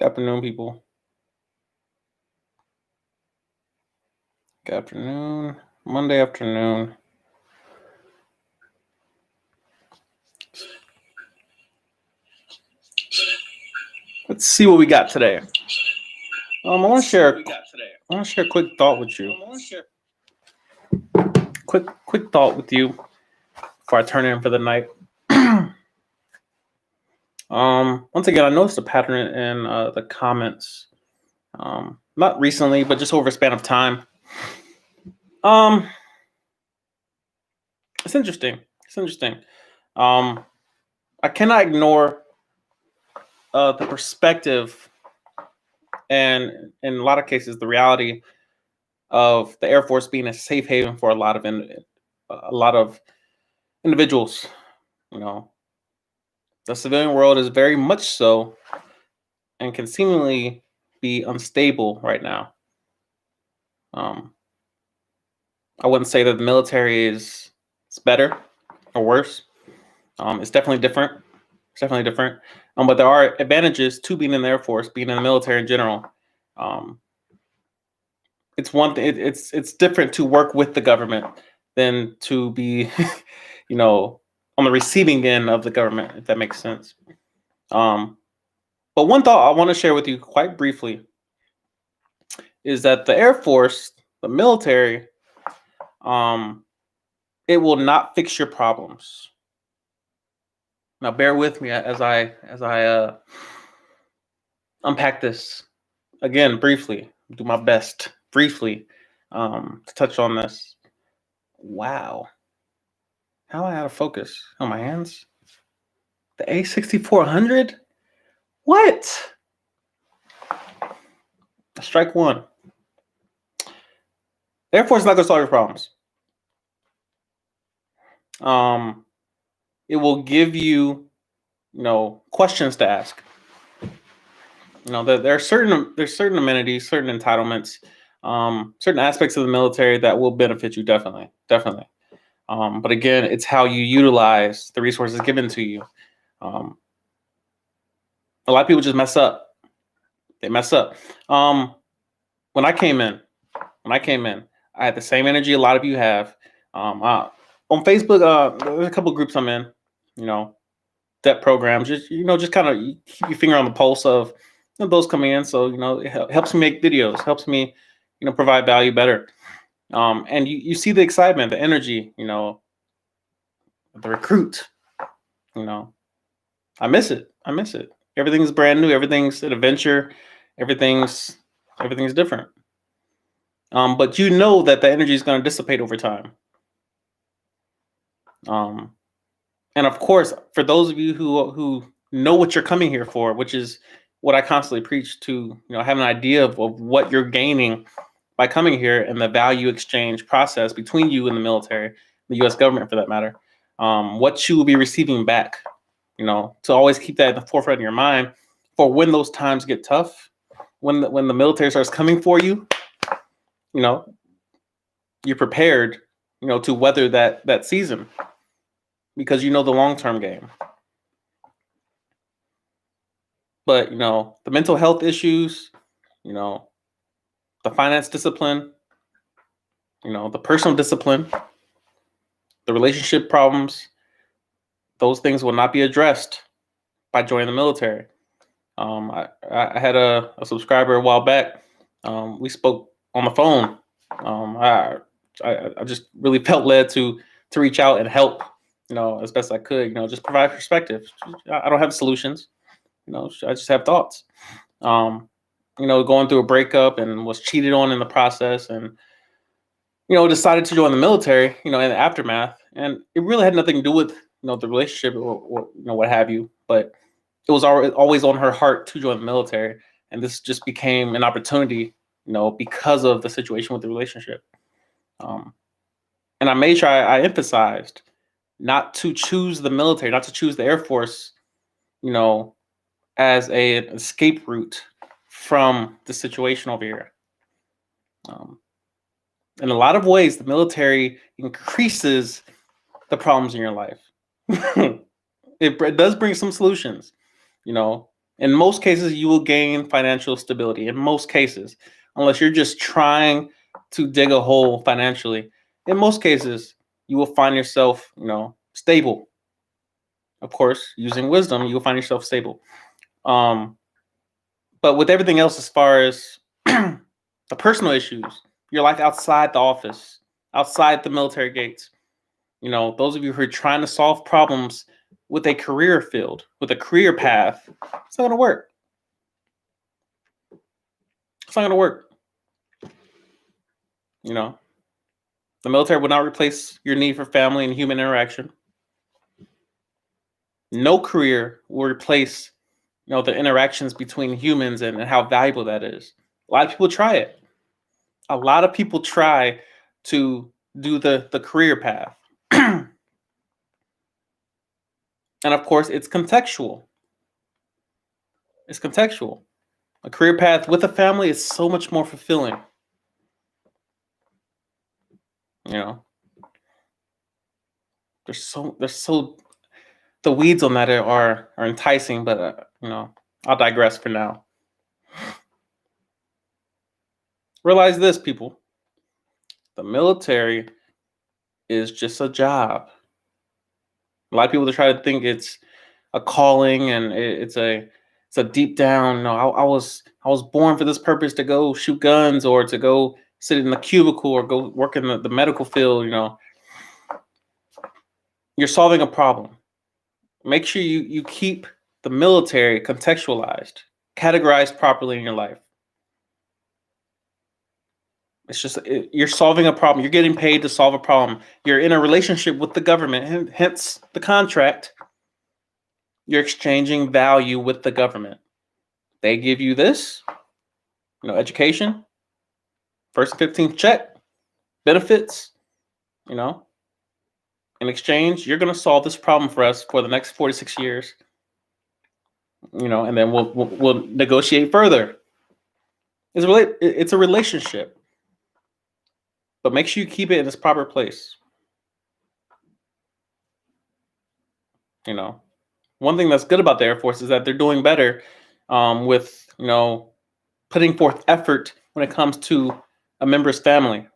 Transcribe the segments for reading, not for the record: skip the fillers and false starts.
Good afternoon, people. Good afternoon. Monday afternoon. Let's see what we got today. I want to share a quick thought with you. Quick thought with you before I turn in for the night. Once again, I noticed a pattern in the comments. Not recently, but just over a span of time. It's interesting. I cannot ignore the perspective and, in a lot of cases, the reality of the Air Force being a safe haven for a lot of individuals. The civilian world is very much so, and can seemingly be unstable right now. I wouldn't say that the military is better or worse. It's definitely different. But there are advantages to being in the Air Force, being in the military in general. It's one thing. It's different to work with the government than to be, on the receiving end of the government, if that makes sense. But one thought I want to share with you quite briefly is that the Air Force, the military, it will not fix your problems. Now, bear with me as I unpack this again briefly. Do my best briefly to touch on this. Wow, how I out of focus on my hands. The A6400. What? Strike one. The Air Force is not going to solve your problems. It will give you, questions to ask. There are certain amenities, certain entitlements, certain aspects of the military that will benefit you definitely. But again, it's how you utilize the resources given to you. A lot of people just mess up. They mess up. When I came in, I had the same energy a lot of you have. On Facebook, there's a couple of groups I'm in. Debt programs. Just kind of keep your finger on the pulse of those coming in. So it helps me make videos. Helps me, provide value better. And you see the excitement, the energy. The recruit. I miss it. Everything's brand new. Everything's an adventure. Everything's different. But that the energy is going to dissipate over time. And of course, for those of you who know what you're coming here for, which is what I constantly preach to, have an idea of what you're gaining by coming here and the value exchange process between you and the military, the U.S. government for that matter, what you will be receiving back, to always keep that in the forefront of your mind for when those times get tough, when the military starts coming for you, you're prepared, to weather that season. Because the long-term game. But, the mental health issues, the finance discipline, the personal discipline, the relationship problems, those things will not be addressed by joining the military. I had a subscriber a while back. We spoke on the phone. I just really felt led to reach out and help. As best I could, just provide perspective. I don't have solutions, I just have thoughts. Going through a breakup and was cheated on in the process and, decided to join the military, in the aftermath. And it really had nothing to do with, the relationship or what have you, but it was always on her heart to join the military. And this just became an opportunity, because of the situation with the relationship. And I made sure I emphasized not to choose the military, not to choose the Air Force, as an escape route from the situation over here. In a lot of ways, the military increases the problems in your life. It does bring some solutions, In most cases, you will gain financial stability. In most cases, unless you're just trying to dig a hole financially, in most cases, you will find yourself, stable. Of course, using wisdom, you will find yourself stable. But with everything else, as far as the personal issues, your life outside the office, outside the military gates, those of you who are trying to solve problems with a career field, with a career path, it's not going to work. It's not going to work. The military will not replace your need for family and human interaction. No career will replace, the interactions between humans and how valuable that is. A lot of people try it. A lot of people try to do the career path. And of course, it's contextual. It's contextual. A career path with a family is so much more fulfilling. There's so the weeds on that are enticing, but I'll digress for now. Realize this, people. The military is just a job. A lot of people try to think it's a calling and it's a deep down. I was born for this purpose, to go shoot guns or to go sit in the cubicle or go work in the medical field. You're solving a problem. Make sure you keep the military contextualized, categorized properly in your life. It's just you're solving a problem. You're getting paid to solve a problem. You're in a relationship with the government, hence the contract. You're exchanging value with the government. They give you this, education, first and 15th check, benefits, in exchange, you're going to solve this problem for us for the next 46 years, and then we'll negotiate further. It's a relationship, but make sure you keep it in its proper place. One thing that's good about the Air Force is that they're doing better with, putting forth effort when it comes to a member's family.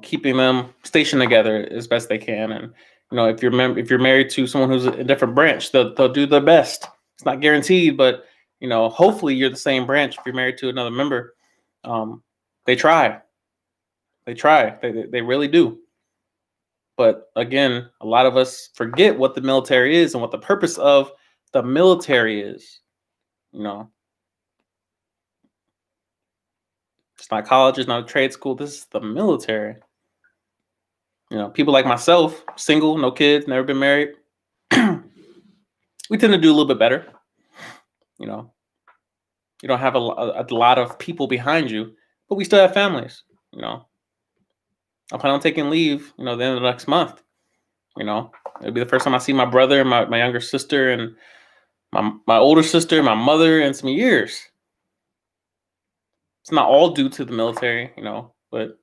Keeping them stationed together as best they can, and if you're married to someone who's a different branch, they'll do their best. It's not guaranteed, but hopefully you're the same branch. If you're married to another member, they try. They really do. But again, a lot of us forget what the military is and what the purpose of the military is. It's not college, it's not a trade school. This is the military. People like myself, single, no kids, never been married, we tend to do a little bit better. You don't have a lot of people behind you, but we still have families. I plan on taking leave, the end of the next month. It'll be the first time I see my brother, my younger sister, and my older sister, my mother in some years. It's not all due to the military, but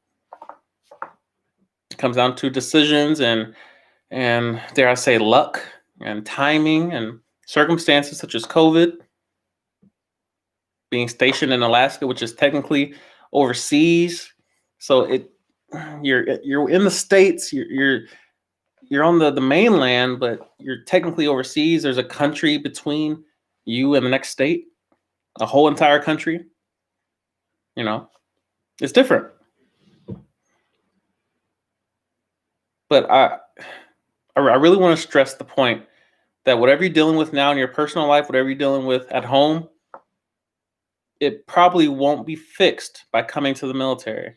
it comes down to decisions and dare I say luck and timing and circumstances such as COVID, being stationed in Alaska, which is technically overseas. So you're in the States, you're on the mainland, but you're technically overseas. There's a country between you and the next state, a whole entire country. It's different. But I really want to stress the point that whatever you're dealing with now in your personal life, whatever you're dealing with at home, it probably won't be fixed by coming to the military.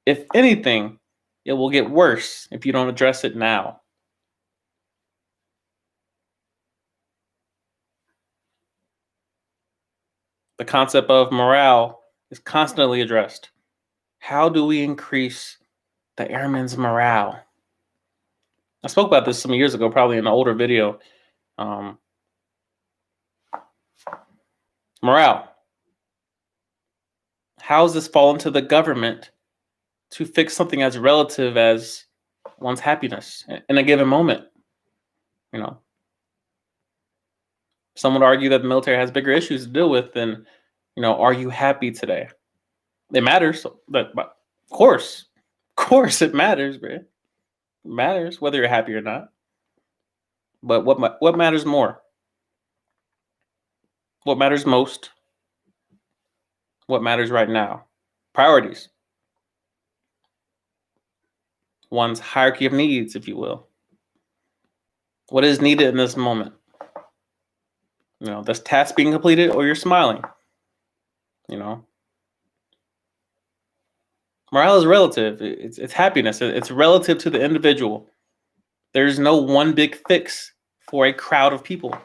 If anything, it will get worse if you don't address it now. The concept of morale is constantly addressed. How do we increase the airmen's morale? I spoke about this some years ago, probably in an older video. Morale. How does this fall into the government to fix something as relative as one's happiness in a given moment? Some would argue that the military has bigger issues to deal with than, are you happy today? It matters, but of course, it matters, bro. It matters whether you're happy or not. But what matters more? What matters most? What matters right now? Priorities. One's hierarchy of needs, if you will. What is needed in this moment? This task being completed, or you're smiling. Morale is relative. It's happiness. It's relative to the individual. There's no one big fix for a crowd of people.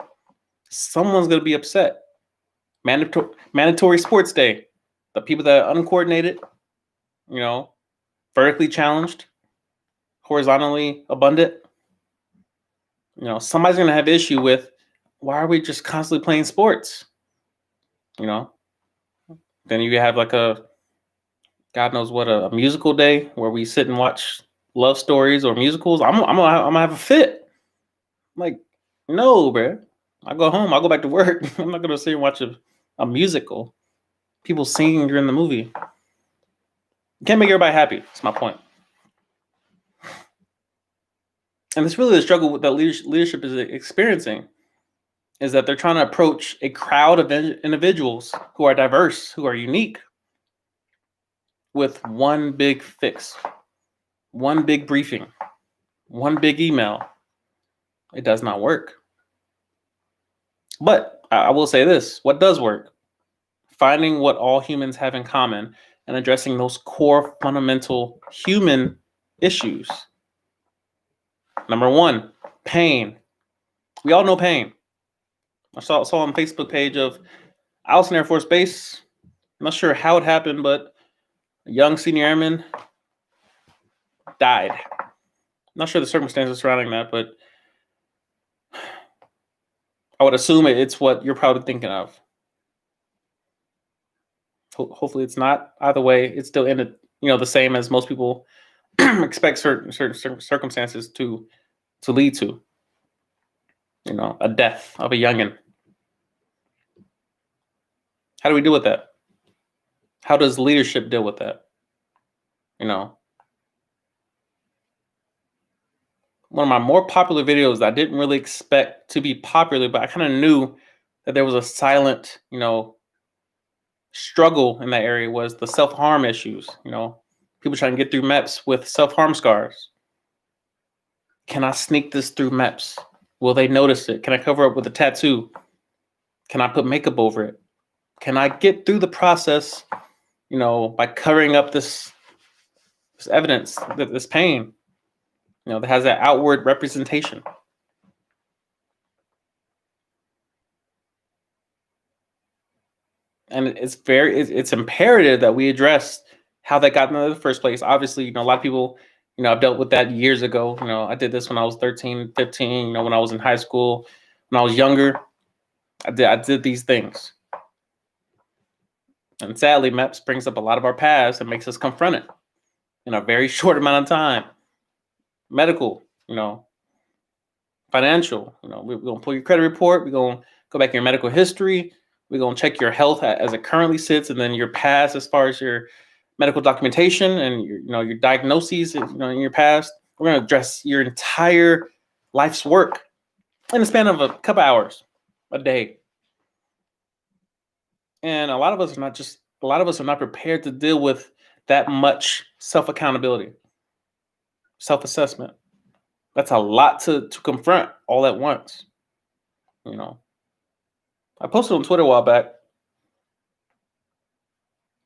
Someone's going to be upset. Mandatory sports day. The people that are uncoordinated, vertically challenged, horizontally abundant. Somebody's going to have issue with, why are we just constantly playing sports? Then you have like God knows what, a musical day where we sit and watch love stories or musicals. I'm gonna have a fit. Like, no, bro. I go home. I'll go back to work. I'm not gonna sit and watch a musical. People singing during the movie. You can't make everybody happy. That's my point. And it's really the struggle that leadership is experiencing, is that they're trying to approach a crowd of individuals who are diverse, who are unique, with one big fix, one big briefing, one big email. It does not work. But I will say this, what does work? Finding what all humans have in common and addressing those core fundamental human issues. Number one, pain. We all know pain. I saw on the Facebook page of Allison Air Force Base. I'm not sure how it happened, but a young senior airman died. I'm not sure the circumstances surrounding that, but I would assume it's what you're probably thinking of. Hopefully it's not. Either way, it's still in it, the same as most people expect certain circumstances to lead to. A death of a youngin. How do we deal with that? How does leadership deal with that? One of my more popular videos that I didn't really expect to be popular, but I kind of knew that there was a silent, struggle in that area, was the self-harm issues. People trying to get through MEPS with self-harm scars. Can I sneak this through MEPS? Will they notice it? Can I cover up with a tattoo? Can I put makeup over it? Can I get through the process, by covering up this evidence, this pain, that has that outward representation? And it's imperative that we address how that got in the first place. Obviously, a lot of people, I've dealt with that years ago. I did this when I was 13, 15, when I was in high school, when I was younger. I did these things. And sadly, MEPS brings up a lot of our past and makes us confront it in a very short amount of time. Medical, financial, we're going to pull your credit report. We're going to go back in your medical history. We're going to check your health as it currently sits, and then your past as far as your medical documentation and your diagnoses, in your past. We're going to address your entire life's work in the span of a couple hours a day. And a lot of us are not prepared to deal with that much self-accountability, self-assessment. That's a lot to confront all at once. I posted on Twitter a while back,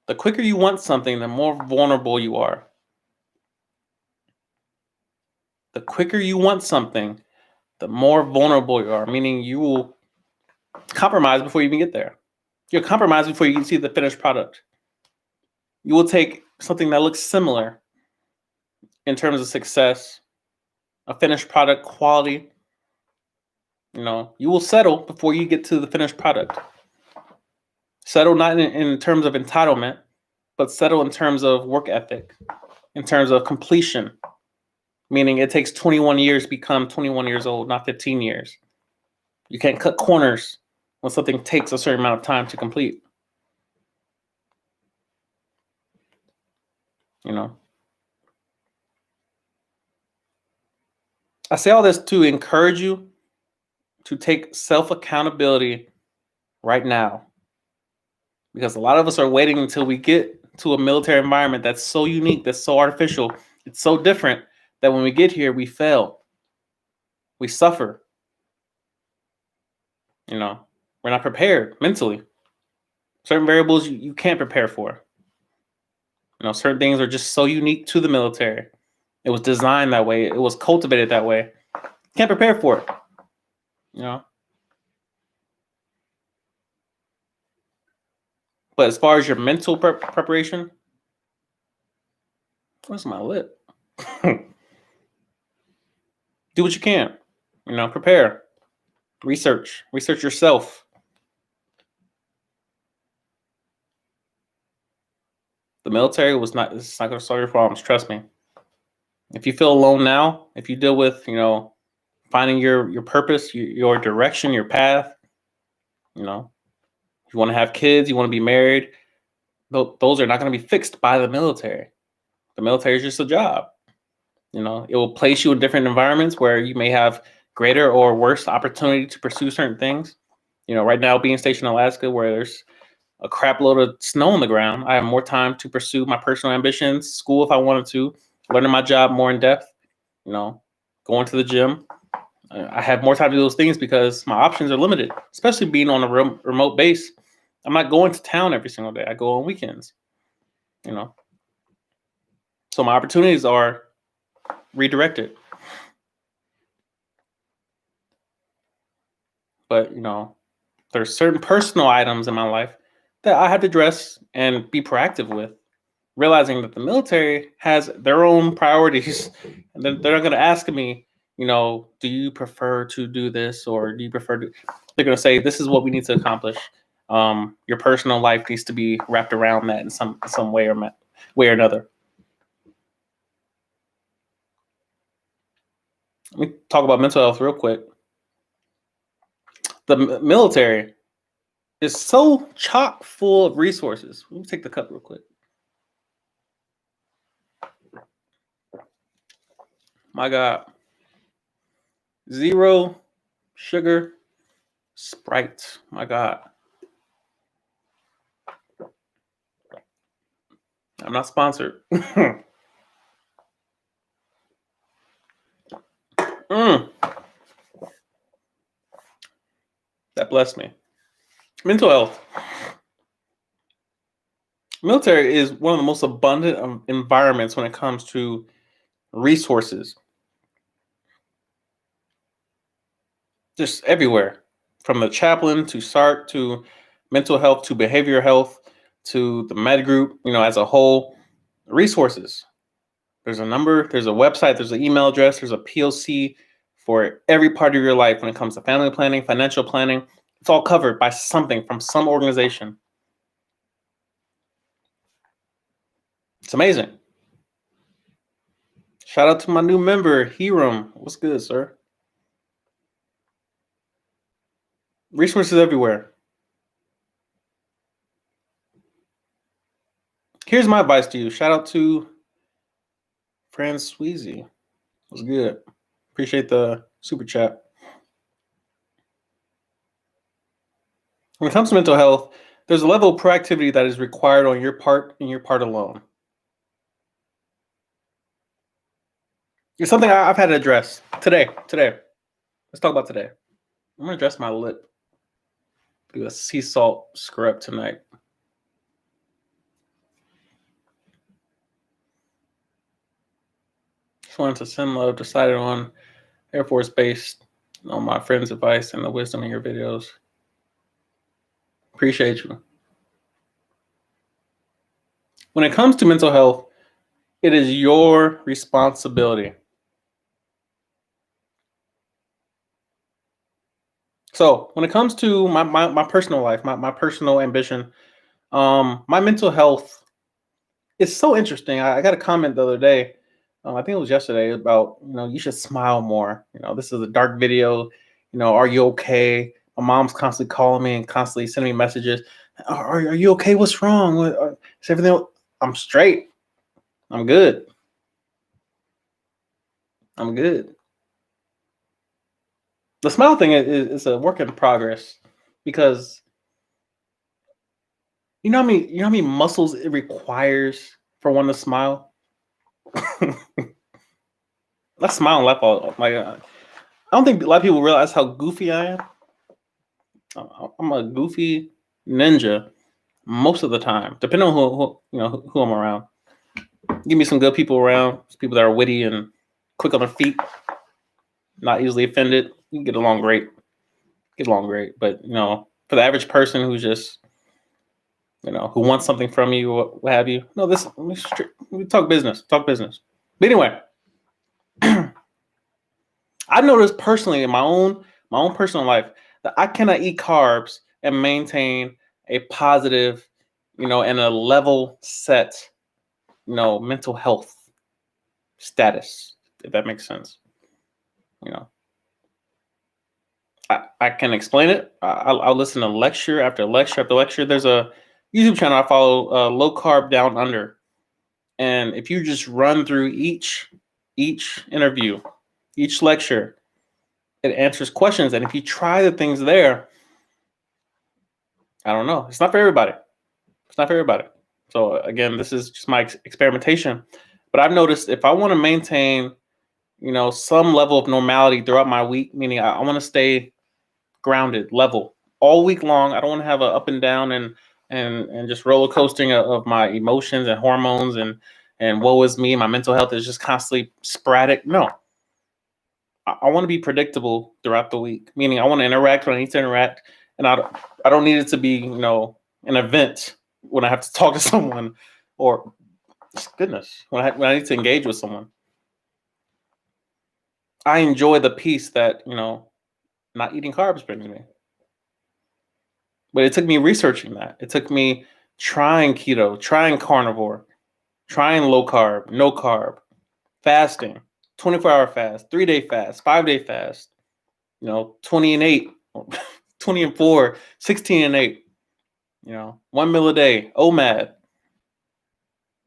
the quicker you want something, the more vulnerable you are. The quicker you want something, the more vulnerable you are, meaning you will compromise before you even get there. You'll compromise before you can see the finished product. You will take something that looks similar in terms of success, a finished product quality. You will settle before you get to the finished product. Settle not in terms of entitlement, but settle in terms of work ethic, in terms of completion, meaning it takes 21 years to become 21 years old, not 15 years. You can't cut corners. when something takes a certain amount of time to complete. You know, I say all this to encourage you to take self accountability right now, because a lot of us are waiting until we get to a military environment that's so unique, that's so artificial, it's so different, that when we get here, we fail, we suffer. You know, we're not prepared mentally. Certain variables you can't prepare for. You know, certain things are just so unique to the military. It was designed that way. It was cultivated that way. Can't prepare for it. You know. But as far as your mental preparation, where's my lip? Do what you can. You know, prepare, research yourself. The military was not. It's not going to solve your problems. Trust me. If you feel alone now, if you deal with, you know, finding your purpose, your direction, your path, you know, if you want to have kids, you want to be married, those are not going to be fixed by the military. The military is just a job. You know, it will place you in different environments where you may have greater or worse opportunity to pursue certain things. You know, right now being stationed in Alaska, where there's a crap load of snow on the ground, I have more time to pursue my personal ambitions, school if I wanted to, learning my job more in depth, you know, going to the gym. I have more time to do those things because my options are limited, especially being on a remote base. I'm not going to town every single day. I go on weekends, you know. So my opportunities are redirected. But, you know, there's certain personal items in my life that I have to address and be proactive with, realizing that the military has their own priorities. And they're not going to ask me, you know, do you prefer to do this, or do you prefer to? They're going to say, this is what we need to accomplish. Your personal life needs to be wrapped around that in some way or another. Let me talk about mental health real quick. The military is so chock full of resources. Let me take the cup real quick. My God. 0 sugar Sprite. My God. I'm not sponsored. That blessed me. Mental health. Military is one of the most abundant environments when it comes to resources. Just everywhere, from the chaplain to SART to mental health to behavioral health to the med group, you know, as a whole. Resources. There's a number, there's a website, there's an email address, there's a POC for every part of your life when it comes to family planning, financial planning. It's all covered by something from some organization. It's amazing. Shout out to my new member, Hiram. What's good, sir? Resources everywhere. Here's my advice to you. Shout out to Fran Sweezy. What's good? Appreciate the super chat. When it comes to mental health, there's a level of proactivity that is required on your part and your part alone. It's something I've had to address today. Let's talk about today. I'm going to address my lip. Do a sea salt scrub tonight. Just wanted to send love. Decided on Air Force Base, on my friend's advice and the wisdom in your videos. Appreciate you. When it comes to mental health, it is your responsibility. So when it comes to my personal life, my personal ambition, my mental health is so interesting. I got a comment the other day, I think it was yesterday, about, you know, you should smile more. You know, this is a dark video. You know, are you okay? My mom's constantly calling me and constantly sending me messages. Are you okay? What's wrong? Is everything? I'm straight. I'm good. I'm good. The smile thing is a work in progress because you know how many muscles it requires for one to smile. I smile and laugh all like I don't think a lot of people realize how goofy I am. I'm a goofy ninja most of the time, depending on who I'm around. Give me some good people around, people that are witty and quick on their feet, not easily offended. You can get along great. Get along great, but for the average person who's just who wants something from you, what have you. No, we talk business. Talk business. But anyway, I noticed personally in my own personal life that I cannot eat carbs and maintain a positive, and a level set, mental health status, if that makes sense. You know, I can explain it. I'll listen to lecture after lecture after lecture. There's a YouTube channel I follow, Low Carb Down Under, and if you just run through each interview, each lecture, it answers questions. And if you try the things there, I don't know. It's not for everybody. It's not for everybody. So again, this is just my experimentation. But I've noticed if I want to maintain, some level of normality throughout my week, meaning I want to stay grounded, level all week long. I don't want to have a up and down and just roller coasting of my emotions and hormones and woe is me. My mental health is just constantly sporadic. No, I want to be predictable throughout the week, meaning I want to interact when I need to interact, and I don't need it to be an event when I have to talk to someone, or goodness, when I need to engage with someone. I enjoy the peace that not eating carbs brings me. But it took me researching that. It took me trying keto, trying carnivore, trying low carb, no carb, fasting, 24-hour fast, 3-day fast, 5-day fast, 20 and 8, 20 and 4, 16 and 8, 1 meal a day, OMAD,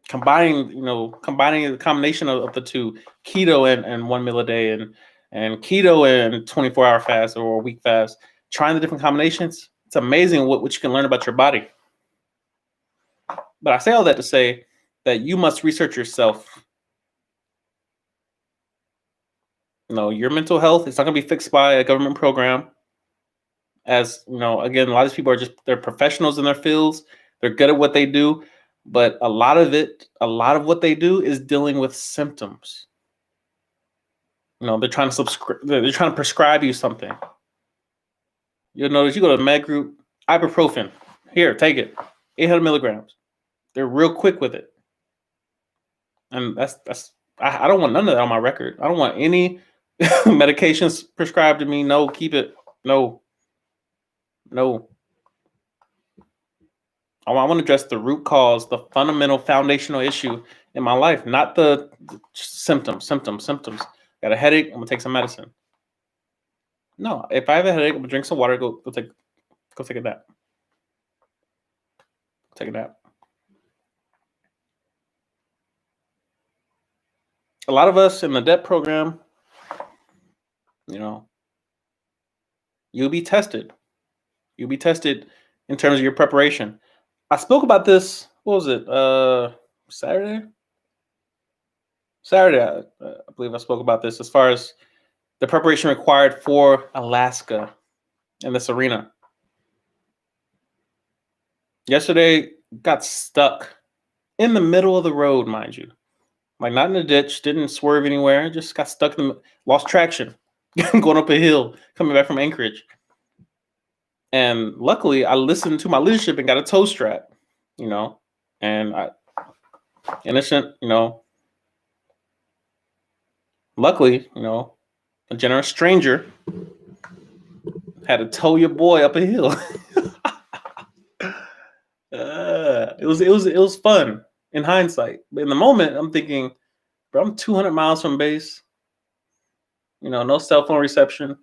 combining the combination of the two, keto and 1 meal a day and keto and 24-hour fast or a week fast, trying the different combinations. It's amazing what you can learn about your body. But I say all that to say that you must research yourself. Your mental health, it's not going to be fixed by a government program. As again, a lot of these people they're professionals in their fields. They're good at what they do, but a lot of what they do is dealing with symptoms. They're trying to prescribe you something. You'll notice you go to the med group, ibuprofen. Here, take it. 800 milligrams. They're real quick with it. And I don't want none of that on my record. I don't want any medications prescribed to me. No, keep it. No. I want to address the root cause, the fundamental foundational issue in my life, not the symptoms. Got a headache, I'm gonna take some medicine. No, if I have a headache, I'm gonna drink some water, go take a nap. Take a nap. A lot of us in the DEP program, you'll be tested. You'll be tested in terms of your preparation. I spoke about this, what was it? Saturday, I believe I spoke about this as far as the preparation required for Alaska in this arena. Yesterday, got stuck in the middle of the road, mind you. Like not in a ditch, didn't swerve anywhere, just got stuck lost traction, going up a hill, coming back from Anchorage. And luckily, I listened to my leadership and got a toe strap, and innocent, luckily, a generous stranger had to tow your boy up a hill. It was fun in hindsight, but in the moment, I'm thinking, bro, I'm 200 miles from base. No cell phone reception.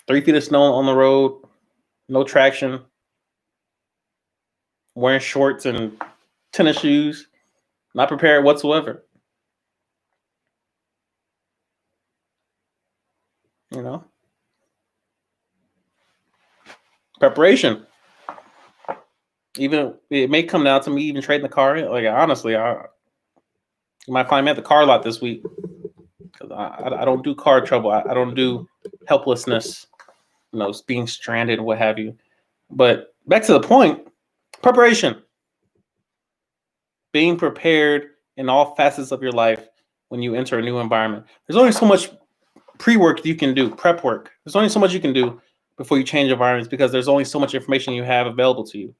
3 feet of snow on the road, no traction, wearing shorts and tennis shoes, not prepared whatsoever. You know, preparation. Even it may come down to me even trading the car in. Like honestly, you might find me at the car lot this week because I don't do car trouble. I don't do helplessness, being stranded, what have you. But back to the point, preparation. Being prepared in all facets of your life when you enter a new environment. There's only so much pre-work you can do, prep work. There's only so much you can do before you change environments because there's only so much information you have available to you.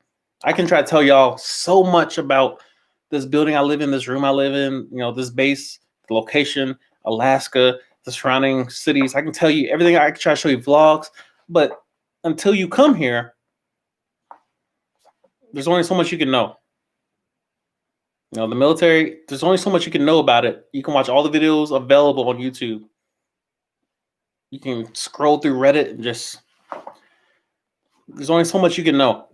I can try to tell y'all so much about this building I live in, this room I live in, this base, the location, Alaska, the surrounding cities. I can tell you everything. I can try to show you vlogs, but until you come here, there's only so much you can know. The military, there's only so much you can know about it. You can watch all the videos available on YouTube. You can scroll through Reddit and there's only so much you can know.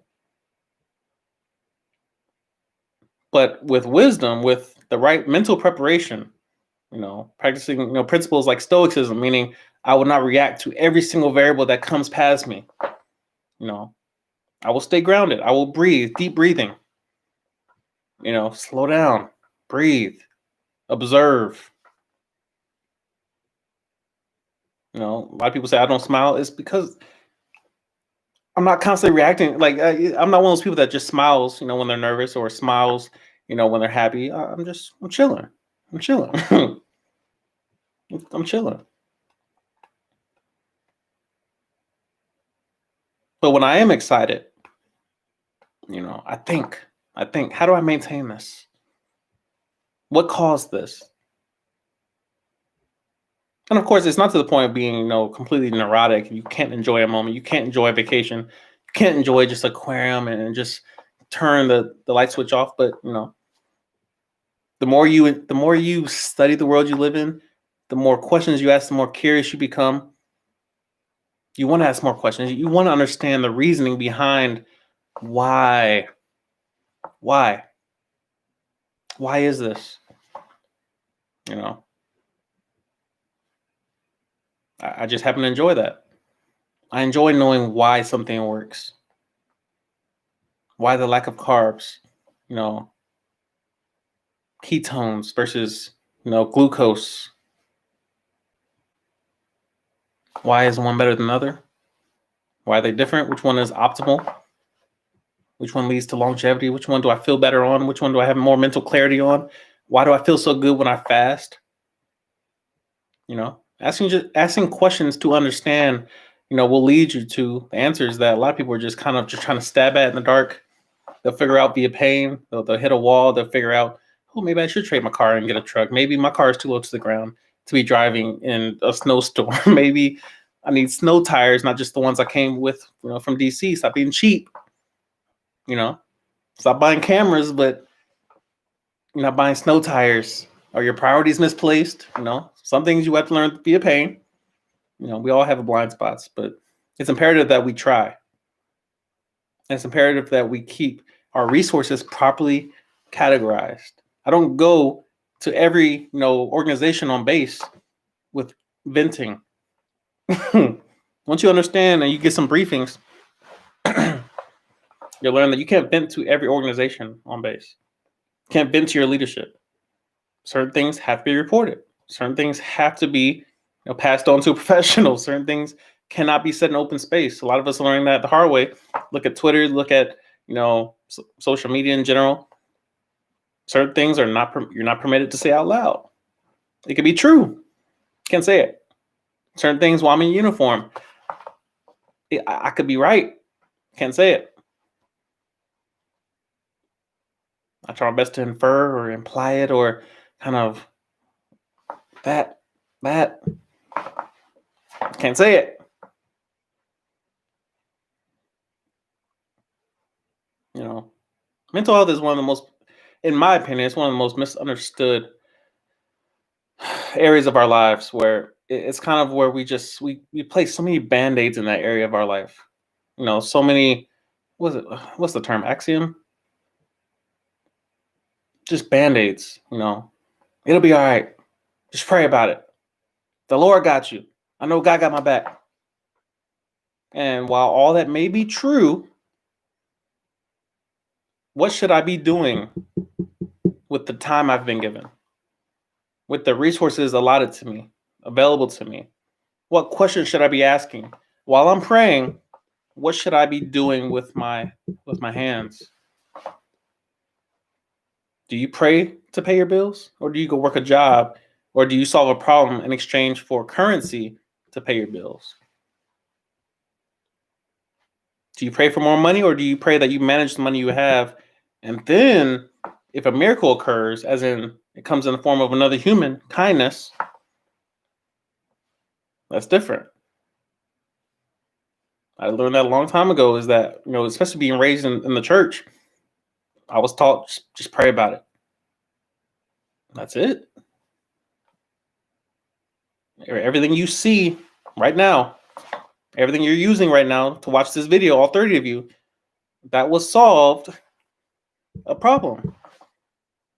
But with wisdom, with the right mental preparation, practicing, principles like stoicism, meaning I will not react to every single variable that comes past me. I will stay grounded. I will breathe, deep breathing. Slow down, breathe, observe. A lot of people say I don't smile. It's because I'm not constantly reacting. Like I'm not one of those people that just smiles, when they're nervous or smiles, when they're happy. I'm chilling. I'm chilling. I'm chilling. But when I am excited, I think, how do I maintain this? What caused this? And of course, it's not to the point of being, completely neurotic. You can't enjoy a moment. You can't enjoy a vacation. You can't enjoy just aquarium and just turn the light switch off. But the more you study the world you live in, the more questions you ask, the more curious you become. You want to ask more questions. You want to understand the reasoning behind why. Why is this? I just happen to enjoy that. I enjoy knowing why something works. Why the lack of carbs, ketones versus, glucose. Why is one better than the other? Why are they different? Which one is optimal? Which one leads to longevity? Which one do I feel better on? Which one do I have more mental clarity on? Why do I feel so good when I fast? Asking questions to understand, will lead you to the answers that a lot of people are just kind of just trying to stab at in the dark. They'll figure out via pain. They'll hit a wall. They'll figure out, maybe I should trade my car and get a truck. Maybe my car is too low to the ground to be driving in a snowstorm. Maybe I need snow tires, not just the ones I came with, from DC. Stop being cheap. Stop buying cameras, but you're not buying snow tires. Are your priorities misplaced? Some things you have to learn via pain. We all have blind spots, but it's imperative that we try. And it's imperative that we keep our resources properly categorized. I don't go to every, organization on base with venting. Once you understand and you get some briefings, you'll learn that you can't vent to every organization on base. You can't vent to your leadership. Certain things have to be reported. Certain things have to be passed on to a professional. Certain things cannot be said in open space. A lot of us are learning that the hard way. Look at Twitter. Look at social media in general. Certain things are you're not permitted to say out loud. It could be true. Can't say it. Certain things while I'm in uniform, I could be right. Can't say it. I try my best to infer or imply it or kind of that. Can't say it. Mental health is one of the most, in my opinion, it's one of the most misunderstood areas of our lives where it's kind of where we place so many band-aids in that area of our life. So many, what's the term? Axiom? Just band-aids, It'll be all right. Just pray about it. The Lord got you. I know God got my back. And while all that may be true, what should I be doing with the time I've been given? With the resources allotted to me, available to me? What questions should I be asking? While I'm praying, what should I be doing with my hands? Do you pray to pay your bills? Or do you go work a job? Or do you solve a problem in exchange for currency to pay your bills? Do you pray for more money, or do you pray that you manage the money you have, and then if a miracle occurs, as in it comes in the form of another human, kindness, that's different. I learned that a long time ago, is that, especially being raised in the church, I was taught just pray about it. That's it. Everything you see right now, everything you're using right now to watch this video, all 30 of you, that was solved a problem.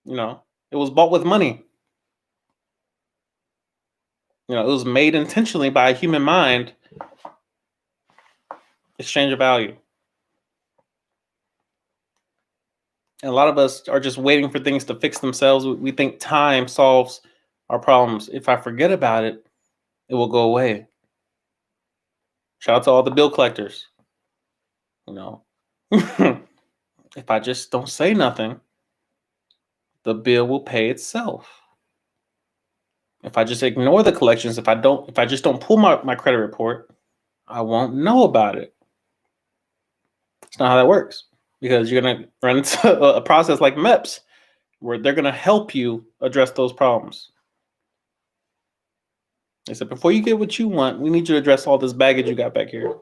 It was bought with money. It was made intentionally by a human mind. Exchange of value. And a lot of us are just waiting for things to fix themselves. We think time solves our problems. If I forget about it, it will go away. Shout out to all the bill collectors. If I just don't say nothing, the bill will pay itself. If I just ignore the collections, if I just don't pull my credit report, I won't know about it. It's not how that works, because you're going to run into a process like MEPS, where they're going to help you address those problems. They said, before you get what you want, we need you to address all this baggage you got back here.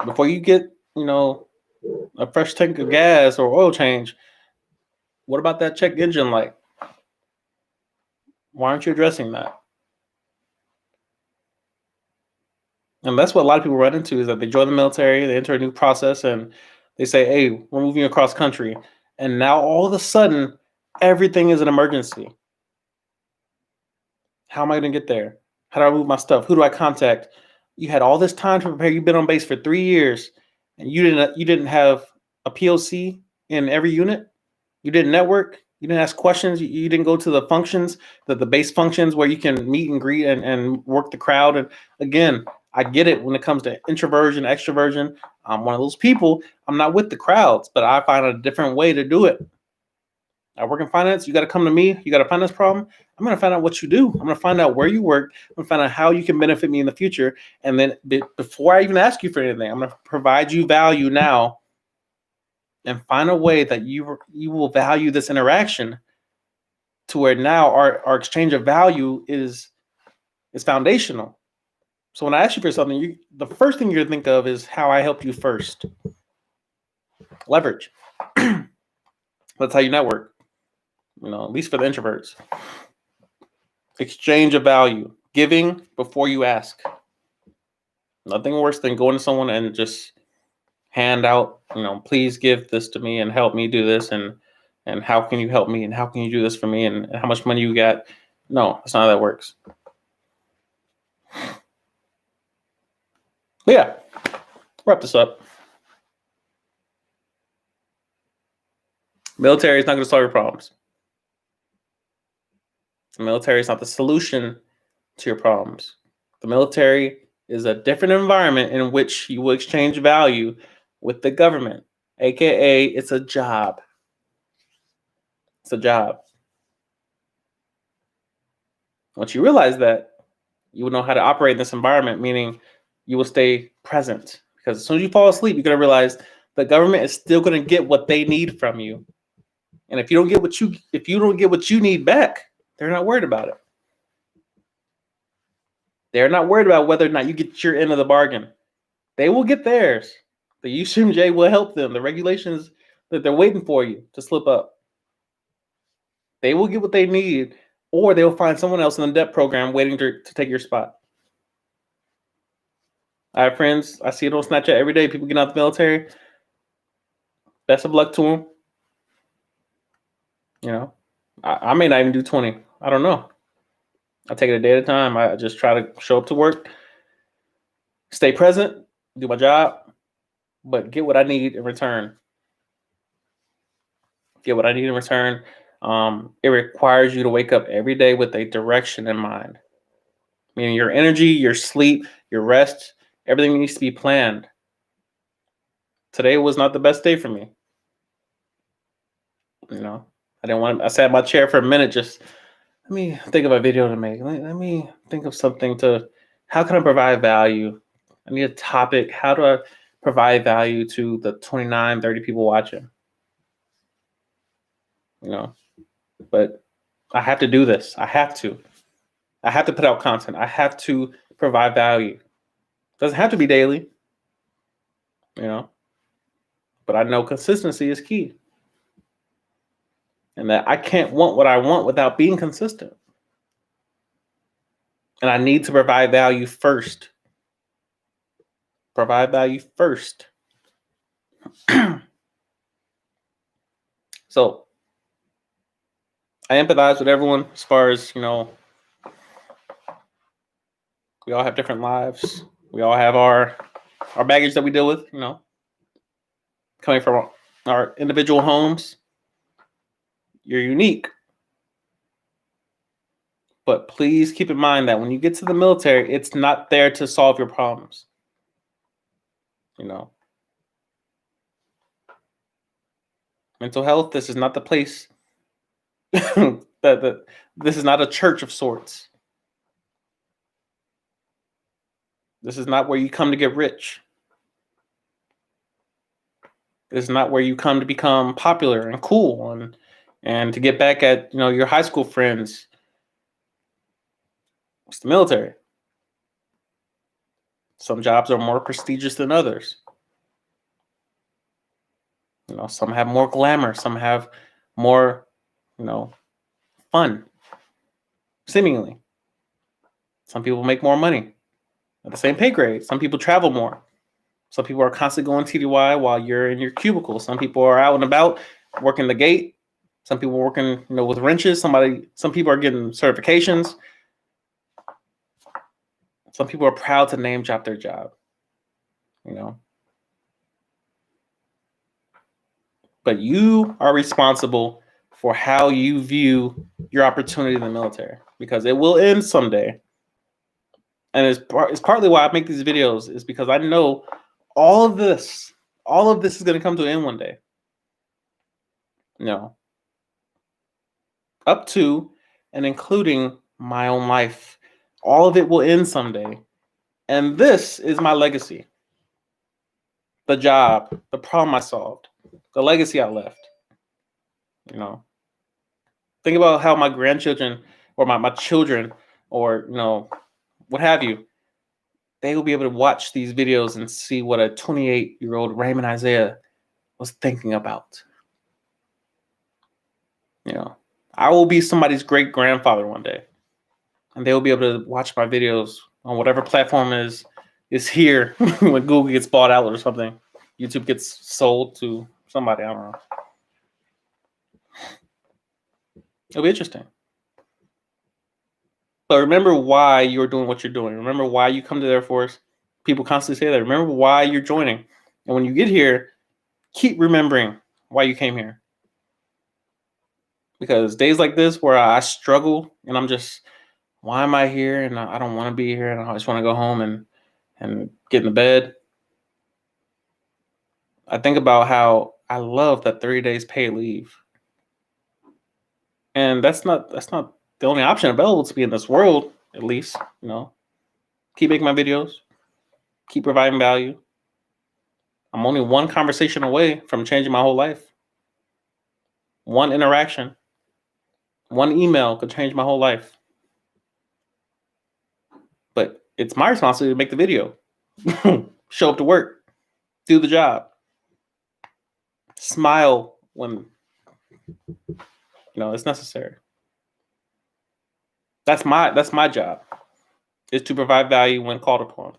Before you get, a fresh tank of gas or oil change, what about that check engine light? Why aren't you addressing that? And that's what a lot of people run into, is that they join the military, they enter a new process, and they say, hey, we're moving across country. And now all of a sudden, everything is an emergency. How am I going to get there? How do I move my stuff? Who do I contact? You had all this time to prepare. You've been on base for 3 years, and you didn't have a POC in every unit. You didn't network. You didn't ask questions. You didn't go to the functions, the base functions where you can meet and greet and work the crowd. And again, I get it when it comes to introversion, extroversion. I'm one of those people. I'm not with the crowds, but I find a different way to do it. I work in finance. You got to come to me. You got a finance problem. I'm going to find out what you do. I'm going to find out where you work. I'm going to find out how you can benefit me in the future. And then before I even ask you for anything, I'm going to provide you value now, and find a way that you will value this interaction, to where now our exchange of value is foundational. So when I ask you for something, the first thing you're going to think of is how I help you first. Leverage. That's how you network. At least for the introverts. Exchange of value. Giving before you ask. Nothing worse than going to someone and just hand out, please give this to me and help me do this, and how can you help me, and how can you do this for me, and how much money you got. No, that's not how that works. But yeah, wrap this up. Military is not going to solve your problems. The military is not the solution to your problems. The military is a different environment in which you will exchange value with the government, aka it's a job. It's a job. Once you realize that, you will know how to operate in this environment, meaning you will stay present. Because as soon as you fall asleep, you're going to realize the government is still going to get what they need from you. And if you don't get what you need back, they're not worried about it. They're not worried about whether or not you get your end of the bargain. They will get theirs. The UCMJ will help them. The regulations that they're waiting for you to slip up. They will get what they need, or they'll find someone else in the DEP program waiting to take your spot. I have friends, I see it on Snapchat every day, people getting out of the military. Best of luck to them. You know, I may not even do 20. I don't know. I take it a day at a time. I just try to show up to work, stay present, do my job, but get what I need in return. Get what I need in return. It requires you to wake up every day with a direction in mind. Meaning your energy, your sleep, your rest, everything needs to be planned. Today was not the best day for me. You know, I sat in my chair for a minute, just let me think of a video to make. Let me think of something how can I provide value? I need a topic. How do I provide value to the 29, 30 people watching? You know, but I have to do this. I have to put out content. I have to provide value. Doesn't have to be daily, you know, but I know consistency is key. And that I can't want what I want without being consistent. And I need to provide value first. Provide value first. So I empathize with everyone as far as, you know, we all have different lives. We all have our baggage that we deal with, you know, coming from our individual homes. You're unique. But please keep in mind that when you get to the military, it's not there to solve your problems. You know, mental health, this is not the place this is not a church of sorts. This is not where you come to get rich. This is not where you come to become popular and cool and to get back at, you know, your high school friends. It's the military. Some jobs are more prestigious than others. You know, some have more glamour, some have more, you know, fun. Seemingly. Some people make more money at the same pay grade. Some people travel more. Some people are constantly going TDY while you're in your cubicle. Some people are out and about working the gate. Some people are working, you know, with wrenches. Some people are getting certifications. Some people are proud to name drop their job, you know. But you are responsible for how you view your opportunity in the military, because it will end someday. And it's partly why I make these videos, is because I know all of this is going to come to an end one day. You know, up to and including my own life. All of it will end someday. And this is my legacy. The job, the problem I solved, the legacy I left. You know, think about how my grandchildren or my children or, you know, what have you, they will be able to watch these videos and see what a 28-year-old Raymond Isiah was thinking about. You know, I will be somebody's great grandfather one day, and they will be able to watch my videos on whatever platform is here when Google gets bought out or something. YouTube gets sold to somebody, I don't know. It'll be interesting. But remember why you're doing what you're doing. Remember why you come to the Air Force. People constantly say that. Remember why you're joining. And when you get here, keep remembering why you came here. Because days like this where I struggle and I'm just, why am I here? And I don't want to be here. And I just want to go home and get in the bed. I think about how I love that 30 days paid leave. And that's not the only option available to me in this world, at least, you know. Keep making my videos, keep providing value. I'm only one conversation away from changing my whole life. One interaction, one email could change my whole life. But it's my responsibility to make the video. Show up to work, do the job, smile when, you know, it's necessary. That's my job, is to provide value when called upon.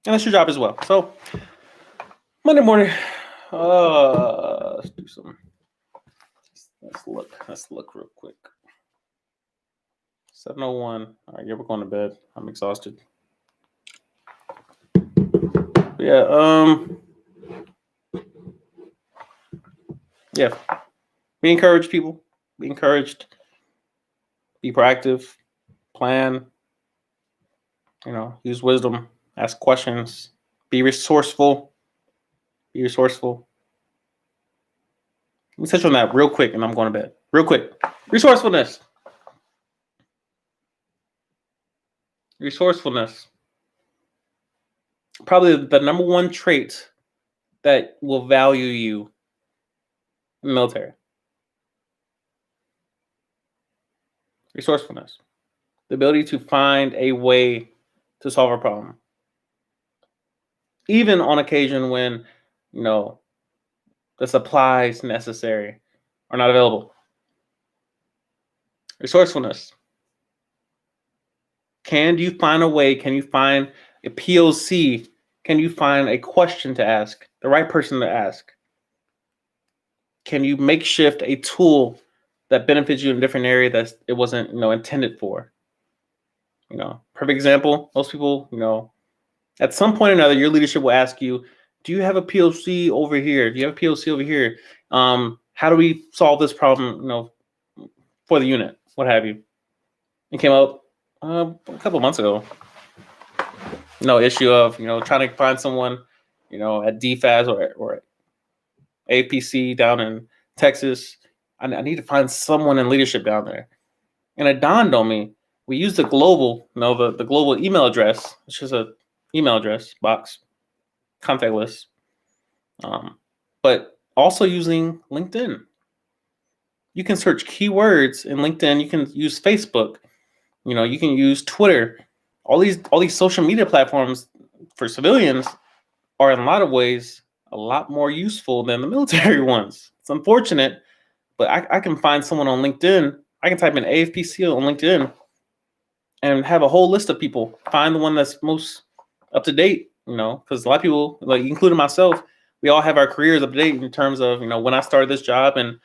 And that's your job as well. So Monday morning, let's do some. Let's look real quick. 7:01. All right, yeah, we're going to bed. I'm exhausted. Yeah. Yeah. Be encouraged, people. Be encouraged. Be proactive. Plan. Use wisdom. Ask questions. Be resourceful. Be resourceful. Let me touch on that real quick, and I'm going to bed. Real quick. Resourcefulness. Resourcefulness. Probably the number one trait that will value you in the military. Resourcefulness. The ability to find a way to solve a problem. Even on occasion when, the supplies necessary are not available. Resourcefulness. Can you find a way? Can you find a POC? Can you find a question to ask? The right person to ask? Can you makeshift a tool that benefits you in a different area that it wasn't, intended for? Perfect example. Most people, at some point or another, your leadership will ask you, do you have a POC over here? Do you have a POC over here? How do we solve this problem, for the unit? What have you? It came up a couple months ago. No issue of, trying to find someone, at DFAS or APC down in Texas. I need to find someone in leadership down there. And it dawned on me, we use the global, the global email address. It's just a email address box, contact list. But also using LinkedIn. You can search keywords in LinkedIn. You can use Facebook. You can use Twitter. All these social media platforms for civilians are in a lot of ways a lot more useful than the military ones. It's unfortunate, but I can find someone on LinkedIn. I can type in AFPC on LinkedIn and have a whole list of people. Find the one that's most up to date, because a lot of people, like including myself, we all have our careers up to date in terms of, when I started this job and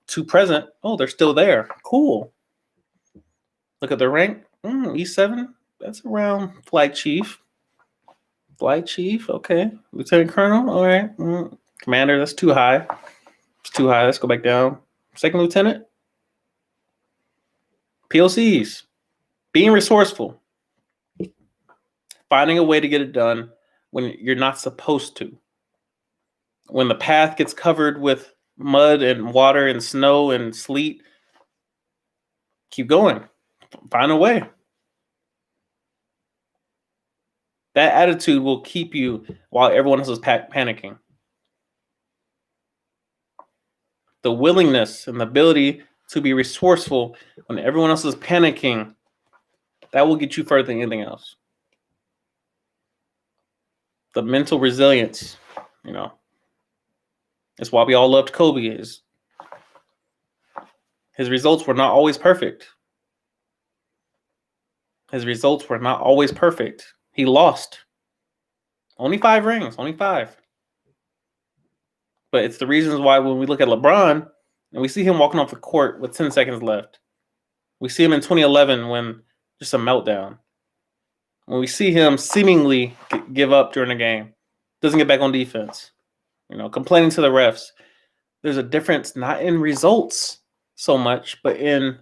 to present. Oh, they're still there. Cool. Look at their rank. E7. That's around flight chief. Flight chief. Okay. Lieutenant colonel. All right. Commander. That's too high. It's too high. Let's go back down. Second lieutenant. POCs. Being resourceful. Finding a way to get it done when you're not supposed to. When the path gets covered with mud and water and snow and sleet, keep going. Find a way. That attitude will keep you while everyone else is panicking. The willingness and the ability to be resourceful when everyone else is panicking, that will get you further than anything else. The mental resilience, it's why we all loved Kobe. His results were not always perfect. His results were not always perfect. He lost. Only 5 rings. Only 5. But it's the reasons why when we look at LeBron and we see him walking off the court with 10 seconds left. We see him in 2011 when just a meltdown. When we see him seemingly give up during the game. Doesn't get back on defense. Complaining to the refs. There's a difference not in results so much, but in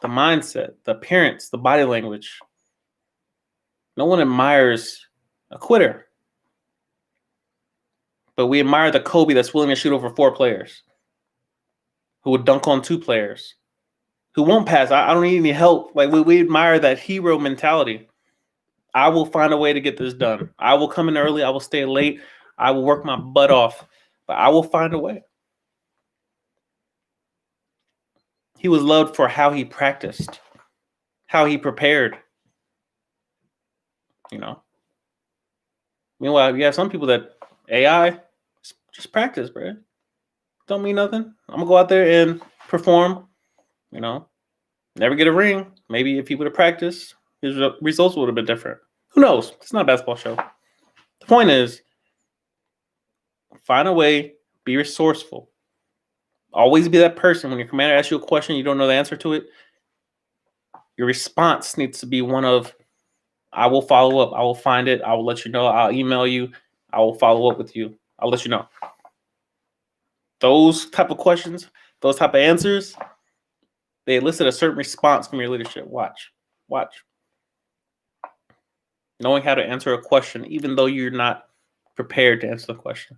the mindset, the appearance, the body language. No one admires a quitter. But we admire the Kobe that's willing to shoot over 4 players. Who would dunk on 2 players. Who won't pass. I don't need any help. Like we admire that hero mentality. I will find a way to get this done. I will come in early. I will stay late. I will work my butt off. But I will find a way. He was loved for how he practiced. How he prepared. Meanwhile, you have some people that AI, just practice, bro. Don't mean nothing. I'm going to go out there and perform. Never get a ring. Maybe if he would have practiced, his results would have been different. Who knows? It's not a basketball show. The point is, find a way, be resourceful. Always be that person when your commander asks you a question, you don't know the answer to it. Your response needs to be one of, I will follow up. I will find it. I will let you know. I'll email you. I will follow up with you. I'll let you know. Those type of questions, those type of answers, they elicit a certain response from your leadership. Watch. Knowing how to answer a question, even though you're not prepared to answer the question.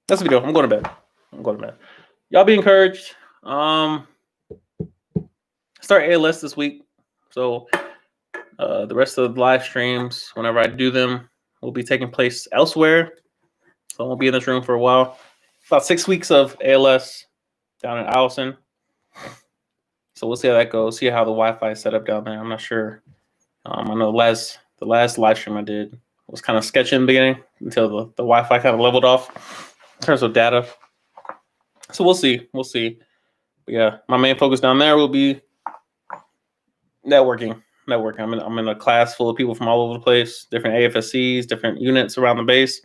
That's the video. I'm going to bed. Y'all be encouraged. Start ALS this week. So the rest of the live streams, whenever I do them, will be taking place elsewhere. So I won't be in this room for a while. About 6 weeks of ALS down in Allison. So we'll see how that goes. See how the Wi-Fi is set up down there. I'm not sure. I know the last live stream I did was kind of sketchy in the beginning until the Wi-Fi kind of leveled off in terms of data. So we'll see. But yeah, my main focus down there will be networking. I'm in a class full of people from all over the place, different AFSCs, different units around the base.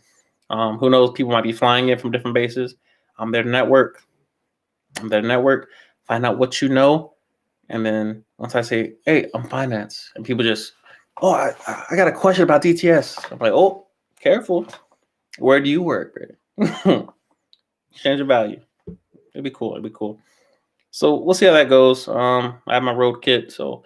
Who knows? People might be flying in from different bases. I'm there to network. Find out what you know. And then once I say, hey, I'm finance, and people just, oh, I got a question about DTS. I'm like, oh, careful. Where do you work? Change of value. It'd be cool. So we'll see how that goes. I have my road kit, so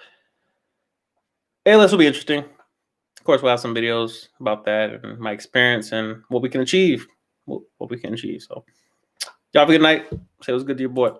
ALS will be interesting. Of course, we'll have some videos about that and my experience and what we can achieve. So y'all have a good night. Say it was good to your boy.